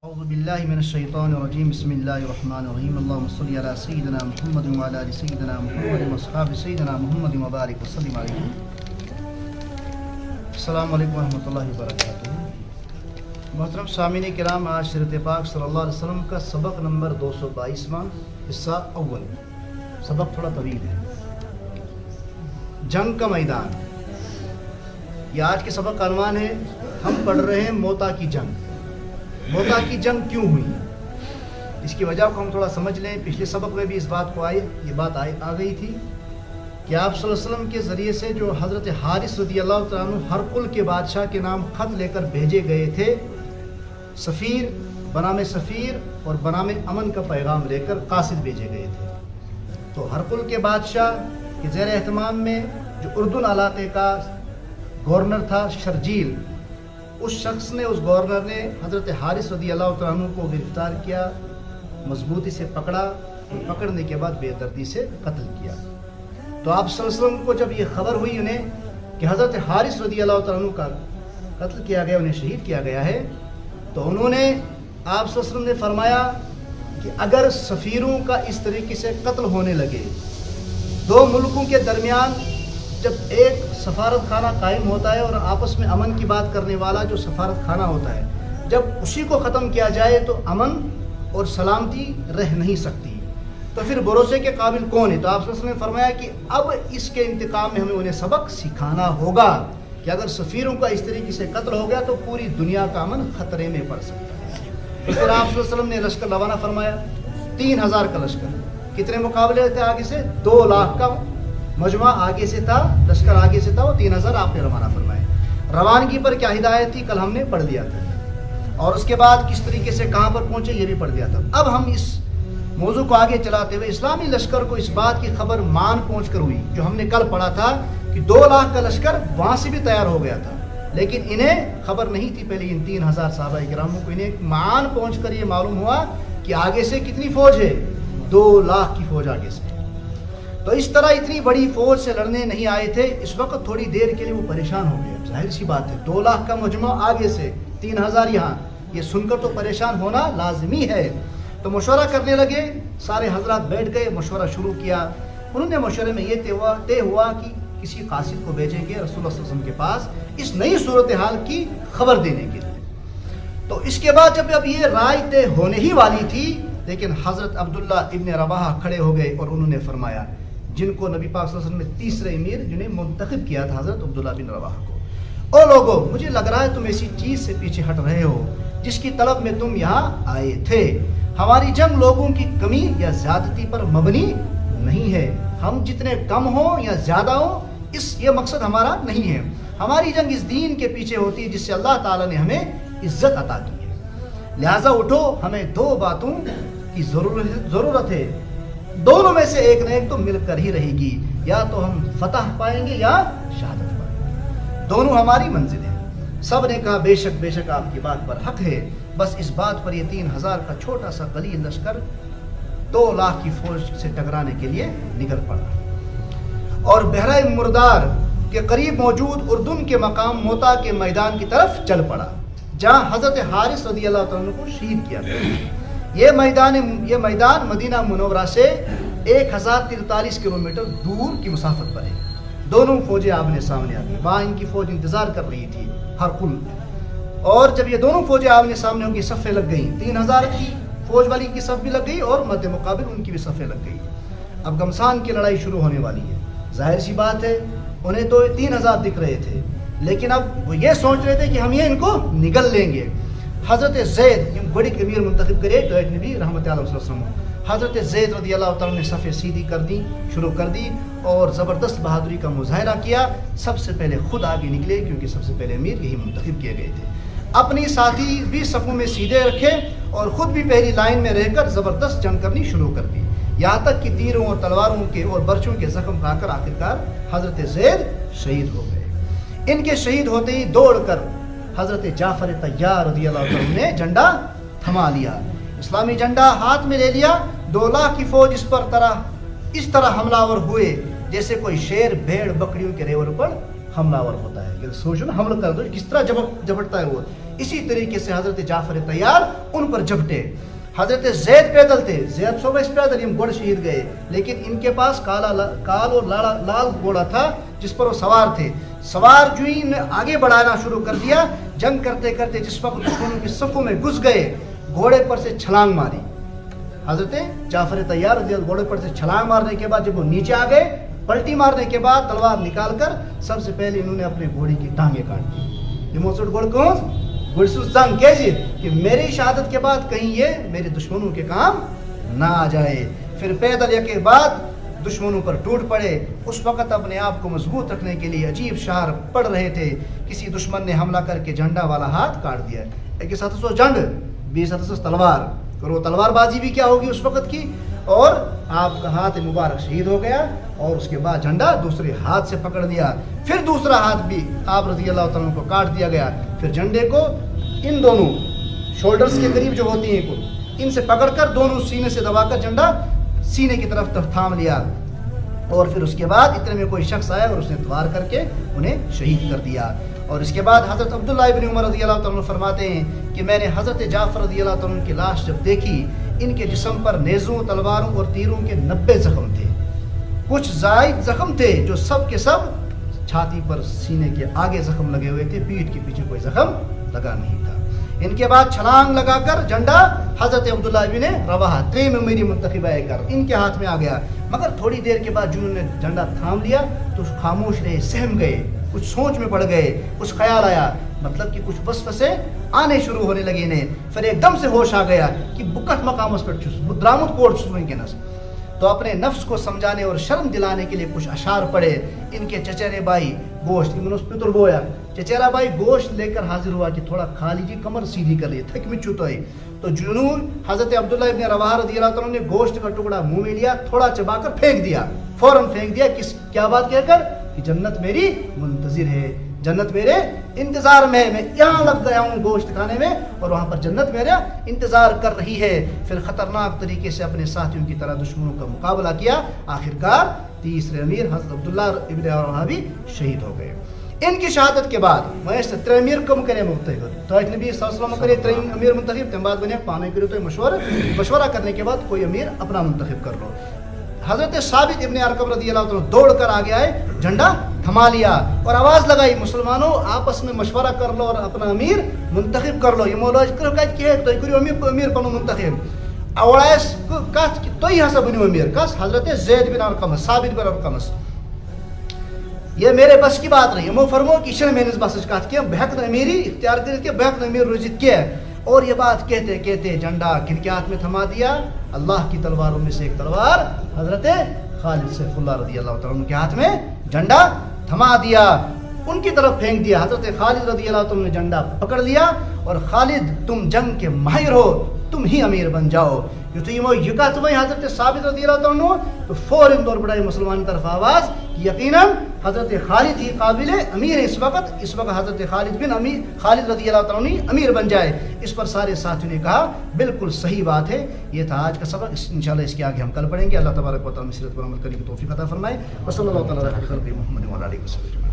اعوذ باللہ من الشیطان الرجیم بسم اللہ الرحمن الرحیم اللہم صلی علی سیدنا محمد وعلی آل سیدنا محمد واصحاب سیدنا محمد مبارک وسلم علیہ. السلام علیکم ورحمۃ اللہ وبرکاتہ. محترم سامعین کرام، آج سیرت پاک صلی اللہ علیہ وسلم کا سبق نمبر 222واں حصہ اول. سبق تھوڑا طویل ہے. جنگ کا میدان، یہ آج کے سبق کا عنوان ہے. ہم پڑھ رہے ہیں موتا کی جنگ. موتا کی جنگ کیوں ہوئی، اس کی وجہ کو ہم تھوڑا سمجھ لیں. پچھلے سبق میں بھی اس بات کو یہ بات آ گئی تھی کہ آپ صلی اللہ علیہ وسلم کے ذریعے سے جو حضرت حارث رضی اللہ تعالیٰ عنہ ہرقل کے بادشاہ کے نام خط لے کر بھیجے گئے تھے، سفیر بنام سفیر اور بنام امن کا پیغام لے کر قاصد بھیجے گئے تھے. تو ہرقل کے بادشاہ کے زیر اہتمام میں جو اردن علاقے کا گورنر تھا شرجیل، اس شخص نے، اس گورنر نے حضرت حارث رضی اللہ تعالیٰ عنہ کو گرفتار کیا، مضبوطی سے پکڑا، پکڑنے کے بعد بے دردی سے قتل کیا. تو آپ صلی اللہ علیہ وسلم کو جب یہ خبر ہوئی انہیں کہ حضرت حارث رضی اللہ تعالیٰ عنہ کا قتل کیا گیا، انہیں شہید کیا گیا ہے، تو انہوں نے، آپ صلی اللہ علیہ وسلم نے فرمایا کہ اگر سفیروں کا اس طریقے سے قتل ہونے لگے، دو ملکوں کے درمیان جب ایک سفارت خانہ قائم ہوتا ہے اور آپس میں امن کی بات کرنے والا جو سفارت خانہ ہوتا ہے، جب اسی کو ختم کیا جائے تو امن اور سلامتی رہ نہیں سکتی، تو پھر بھروسے کے قابل کون ہے؟ تو آپ صلی اللہ علیہ وسلم نے فرمایا کہ اب اس کے انتقام میں ہمیں انہیں سبق سکھانا ہوگا کہ اگر سفیروں کا اس طریقے سے قتل ہو گیا تو پوری دنیا کا امن خطرے میں پڑ سکتا ہے. تو پھر آپ صلی اللہ علیہ وسلم نے لشکر روانہ فرمایا. 3000 کا لشکر. کتنے مقابلے تھے آگے سے؟ 2 لاکھ کا مجمع آگے سے تھا، لشکر آگے سے تھا، وہ 3000 آپ نے روانہ فرمائے. روانگی پر کیا ہدایت تھی کل ہم نے پڑھ لیا تھا، اور اس کے بعد کس طریقے سے کہاں پر پہنچے یہ بھی پڑھ لیا تھا. اب ہم اس موضوع کو آگے چلاتے ہوئے، اسلامی لشکر کو اس بات کی خبر مان پہنچ کر ہوئی جو ہم نے کل پڑھا تھا کہ 2 لاکھ کا لشکر وہاں سے بھی تیار ہو گیا تھا، لیکن انہیں خبر نہیں تھی. پہلے ان 3000 صحابہ کراموں کو انہیں مان پہنچ کر یہ معلوم ہوا کہ آگے سے کتنی فوج ہے، 2 لاکھ کی فوج آگے سے. تو اس طرح اتنی بڑی فوج سے لڑنے نہیں آئے تھے. اس وقت تھوڑی دیر کے لیے وہ پریشان ہو گئے. ظاہر سی بات ہے، 2 لاکھ کا مجمع آگے سے، 3000 یہاں، یہ سن کر تو پریشان ہونا لازمی ہے. تو مشورہ کرنے لگے. سارے حضرات بیٹھ گئے، مشورہ شروع کیا. انہوں نے مشورے میں یہ طے ہوا کہ کسی قاصد کو بھیجیں گے رسول اللہ صلی اللہ علیہ وسلم کے پاس اس نئی صورتحال کی خبر دینے کے لیے. تو اس کے بعد جب اب یہ رائے طے ہونے ہی والی تھی، لیکن حضرت عبداللہ ابن رواحہ کھڑے ہو گئے اور انہوں نے فرمایا، جن کو نبی پاک صلی اللہ علیہ وسلم نے تیسرے امیر جنہیں منتخب کیا تھا حضرت عبداللہ بن رواحہ کو، او لوگو، مجھے لگ رہا ہے تم ایسی چیز سے پیچھے ہٹ رہے ہو جس کی طلب میں تم یہاں آئے تھے. ہماری جنگ لوگوں کی کمی یا زیادتی پر مبنی نہیں ہے. ہم جتنے کم ہوں یا زیادہ ہوں، یہ مقصد ہمارا نہیں ہے. ہماری جنگ اس دین کے پیچھے ہوتی ہے جس سے اللہ تعالیٰ نے ہمیں عزت عطا کی ہے. لہٰذا اٹھو، ہمیں 2 باتوں کی ضرورت ہے، دونوں میں سے ایک نہ ایک تو مل کر ہی رہے گی. یا تو ہم فتح پائیں گے یا شہادت پائیں گے، دونوں ہماری منزل ہیں. سب نے کہا بے شک آپ کی بات پر حق ہے. بس اس بات پر یہ 3000 کا چھوٹا سا قلیل لشکر 2 لاکھ کی فوج سے ٹکرانے کے لیے نکل پڑا اور بحرہ مردار کے قریب موجود اردن کے مقام موتا کے میدان کی طرف چل پڑا، جہاں حضرت حارث رضی اللہ تعالیٰ عنہ کو شہید کیا گیا. یہ میدان مدینہ منورہ سے 1043 کلومیٹر دور کی مسافت پر ہے. دونوں فوجیں آمنے سامنے آ گئی. وہاں ان کی فوج انتظار کر رہی تھی ہرقل، اور جب یہ دونوں فوجیں آمنے سامنے ہوں گی، صفیں لگ گئیں. 3000 کی فوج والی کی صف بھی لگ گئی اور مد مقابل ان کی بھی صفیں لگ گئی. اب گمسان کی لڑائی شروع ہونے والی ہے. ظاہر سی بات ہے، انہیں تو 3000 دکھ رہے تھے، لیکن اب وہ یہ سوچ رہے تھے کہ ہم یہ ان کو نگل لیں گے. حضرت زید بڑی امیر منتخب کرے تو ایک نبی رحمت اللہ علیہ وسلم، حضرت زید رضی اللہ تعالیٰ نے صفیں سیدھی شروع کر دی اور زبردست بہادری کا مظاہرہ کیا. سب سے پہلے خود آگے نکلے، کیونکہ سب سے پہلے امیر یہی منتخب کیے گئے تھے. اپنی ساتھی بھی صفوں میں سیدھے رکھے اور خود بھی پہلی لائن میں رہ کر زبردست جنگ کرنی شروع کر دی، یہاں تک کہ تیروں اور تلواروں کے اور برچوں کے زخم کھا کر آخرکار حضرت زید شہید ہو گئے. ان کے شہید ہوتے ہی دوڑ کر حضرت جعفر طیار رضی اللہ عنہ نے جھنڈا تھما لیا، اسلامی جھنڈا ہاتھ میں لے لیا. 2 لاکھ کی فوج اس طرح حملہ آور ہوئے جیسے کوئی شیر بھیڑ بکریوں کے ریور پر حملہ آور ہوتا ہے. کہ سوچو نا حملہ کر دو کس طرح جھپٹتا ہے وہ. اسی طریقے سے حضرت جعفر طیار ان پر جھپٹے. حضرت زید پیدل تھے, زید صوبیس پیدل یہ گھوڑ شہید گئے, لیکن ان کے پاس کال اور لال گھوڑا تھا جس پر وہ سوار تھے. سوار جو ہی آگے بڑھانا شروع کر دیا, جنگ کرتے کرتے جس وقت دشمنوں کی صفوں میں گھس گئے, گھوڑے پر سے چھلانگ ماری. حضرت جعفر طیار گھوڑے پر سے چھلانگ مارنے کے بعد جب وہ نیچے آ گئے, پلٹی مارنے کے بعد تلوار نکال کر سب سے پہلے انہوں نے اپنے گھوڑے کی ٹانگیں کاٹ دی. یہ موسٹ گھوڑ کون گھڑسوزنگ کیسے کہ میری شہادت کے بعد کہیں یہ میرے دشمنوں کے کام نہ آ جائے. پھر پیدل کے بعد دشمنوں پر ٹوٹ پڑے. اس وقت اپنے آپ کو مضبوط رکھنے کے لیے عجیب شعر پڑھ رہے تھے. کسی دشمن نے حملہ کر کے جھنڈا والا ہاتھ کاٹ دیا. ایک ہاتھ سے جنڈ, 20 ہاتھ سے تلوار, اور وہ تلوار بازی بھی کیا ہوگی اس وقت کی, اور آپ کا ہاتھ مبارک شہید ہو گیا. اور اس کے بعد جھنڈا دوسرے ہاتھ سے پکڑ دیا. پھر دوسرا ہاتھ بھی آپ رضی اللہ تعالیٰ کو کاٹ دیا گیا. پھر جھنڈے کو ان دونوں شولڈرز کے قریب جو ہوتی ہیں ان سے پکڑ کر دونوں سینے سے دبا کر جھنڈا سینے کی طرف تھام لیا. اور پھر اس کے بعد اتنے میں کوئی شخص آیا اور اس نے وار کر کے انہیں شہید کر دیا. اور اس کے بعد حضرت عبداللہ ابن عمر رضی اللہ تعالیٰ فرماتے ہیں کہ میں نے حضرت جعفر رضی اللہ تعالیٰ کی لاش جب دیکھی, ان کے جسم پر نیزوں, تلواروں اور تیروں کے 90 زخم تھے. کچھ زائد زخم تھے جو سب کے سب چھاتی پر, سینے کے آگے زخم لگے ہوئے تھے, پیٹھ کے پیچھے کوئی زخم لگا نہیں تھا. ان کے بعد چھلانگ لگا کر جھنڈا حضرت عبداللہ ابن رواحہ تیم میری منتخب آئے کر ان کے ہاتھ میں آ گیا. مگر تھوڑی دیر کے بعد جنہوں نے جھنڈا تھام لیا تو خاموش رہے, سہم گئے, کچھ سوچ میں پڑ گئے, کچھ خیال آیا, مطلب کہ کچھ وسوسے آنے شروع ہونے لگے انہیں. پھر ایک دم سے ہوش آ گیا کہ بکت مقامس پر درامت کوٹ چھوئیں گے نس. تو اپنے نفس کو سمجھانے اور شرم دلانے کے لیے کچھ اشعار پڑے. ان کے چچیرے بھائی گوشت پتر گویا چچیرا بھائی گوشت لے کر حاضر ہوا کہ تھوڑا کھا لیجیے, کمر سیدھی کر لیے, تھک میں چوت ہوئی. تو جنون حضرت عبداللہ ابن رواحہ رضی اللہ عنہ نے گوشت کا ٹکڑا منہ میں لیا, تھوڑا چبا کر پھینک دیا, فوراً پھینک دیا. کیا بات کہہ کر کہ جنت میری منتظر ہے, جنت میرے انتظار میں, میں یہاں لگ گیا ہوں گوشت کھانے میں اور وہاں پر جنت میرا انتظار کر رہی ہے. پھر خطرناک طریقے سے اپنے ساتھیوں کی طرح دشمنوں کا مقابلہ کیا. آخرکار تیسرے امیر حضرت عبداللہ ابن رواحہ بھی شہید ہو گئے. ان کی شہادت کے بعد میں ترے امیر کم کرے منتخب تو نبی صلی اللہ علیہ وسلم کرے ترے امیر منتخب تم بعد بنے پانے کرے تو مشورہ کرنے کے بعد کوئی امیر اپنا منتخب کر لو. حضرت ثابت ابن ارقم رضی اللہ عنہ دوڑ کر آگے آئے, جھنڈا تھما لیا اور آواز لگائی, مسلمانوں آپس میں مشورہ کر لو اور اپنا امیر منتخب کر لو. یہ مولا امیر پنو منتخب اوڑائس کت تو ہسا بنو امیر کس حضرت زید بن ارقم ثابت بن ارقم. یہ میرے بس کی بات نہیں. ہمو فرمو کہ یہ میرے بس کت کی بہت امیری اختیار کر کے بہت امیر روزت کیا. اور یہ بات کہتے کہتے جھنڈا کن کے ہاتھ میں تھما دیا, اللہ کی تلواروں میں سے ایک تلوار حضرت خالد سیف اللہ رضی اللہ تعالیٰ کے ہاتھ میں جھنڈا تھما دیا, ان کی طرف پھینک دیا. حضرت خالد رضی اللہ تعالیٰ نے جھنڈا پکڑ لیا اور خالد تم جنگ کے ماہر ہو, تم ہی امیر بن جاؤ. یہ کہا تمہیں حضرت ثابت رضی اللہ تعالیٰ تو فوراً دور پڑائی مسلمان طرف آواز, یقیناً حضرت خالد ہی قابل امیر ہے اس وقت حضرت خالد رضی اللہ تعالیٰ امیر بن جائے. اس پر سارے ساتھیوں نے کہا بالکل صحیح بات ہے. یہ تھا آج کا سبق, انشاءاللہ اس کے آگے ہم کل پڑھیں گے. اللہ تبارک و تعالیٰ مصیرت پر عمل کرنے کی توفیق عطا فرمائے. وصلی اللہ تعالیٰ علی محمد و علی آلہ وصحبہ.